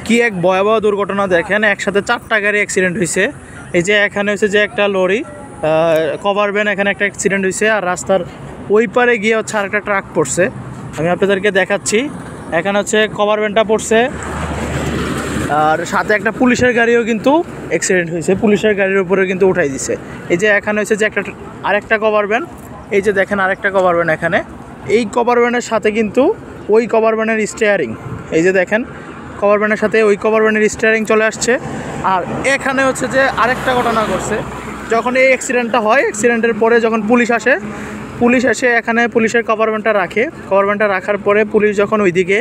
কি এক ভয়াবহ দুর্ঘটনা দেখেন, একসাথে 4টা গাড়ি অ্যাক্সিডেন্ট হয়েছে। এই যে এখানে হচ্ছে যে একটা লরি কভার ভ্যান, এখানে একটা অ্যাক্সিডেন্ট হয়েছে, আর রাস্তার ওই পারে গিয়ে হচ্ছে আরেকটা ট্রাক পড়ছে। আমি আপনাদেরকে দেখাচ্ছি, এখানে হচ্ছে কভার ভ্যানটা পড়ছে, আর সাথে একটা পুলিশের গাড়িও কিন্তু অ্যাক্সিডেন্ট হয়েছে, পুলিশের গাড়ির উপরে কিন্তু উঠাই দিছে। এই যে এখানে হচ্ছে যে আরেকটা কভার ভ্যান, এই যে দেখেন আরেকটা কভার ভ্যান, এখানে এই কভার ভ্যানের সাথে কিন্তু ওই কভার ভ্যানের স্টিয়ারিং, এই যে দেখেন কভার ভ্যানের সাথে ওই কভার ভ্যানের স্টিয়ারিং চলে আসছে। আর এখানে হচ্ছে যে আরেকটা ঘটনা ঘটছে, যখন এই অ্যাক্সিডেন্টটা হয়, অ্যাক্সিডেন্টের পরে যখন পুলিশ এসে এখানে পুলিশের কভার ভ্যানটা রাখে, কভার ভ্যানটা রাখার পরে পুলিশ যখন ওইদিকে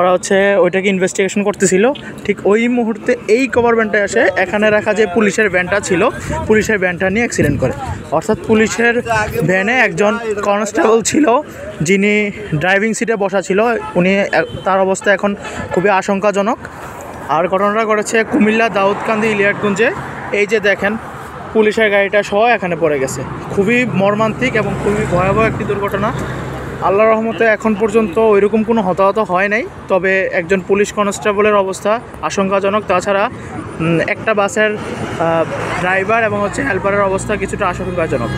ওরা হচ্ছে ওইটাকে ইনভেস্টিগেশন করতেছিল, ঠিক ওই মুহূর্তে এই কভার ভ্যানটা এসে এখানে রাখা যে পুলিশের ভ্যানটা ছিল, পুলিশের ভ্যানটা নিয়ে অ্যাক্সিডেন্ট করে। অর্থাৎ পুলিশের ভ্যানে একজন কনস্টেবল ছিল, যিনি ড্রাইভিং সিটে বসা ছিল, তার অবস্থা এখন খুবই আশঙ্কাজনক। আর ঘটনাটা ঘটেছে কুমিল্লা দাউদকান্দি ইলিয়াটগঞ্জে। এই যে দেখেন পুলিশের গাড়িটা সহ এখানে পড়ে গেছে। খুবই মর্মান্তিক এবং খুবই ভয়াবহ একটি দুর্ঘটনা। আল্লাহর রহমতে এখন পর্যন্ত ওইরকম কোনো হতাহত হয় নাই, তবে একজন পুলিশ কনস্টেবলের অবস্থা আশঙ্কাজনক। তাছাড়া একটা বাসের ড্রাইভার এবং হচ্ছে হেল্পারের অবস্থা কিছুটা আশঙ্কাজনক।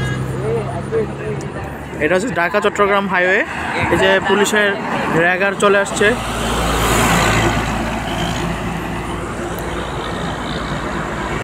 এটা হচ্ছে ঢাকা চট্টগ্রাম হাইওয়ে। এই যে পুলিশের র্যাগার চলে আসছে।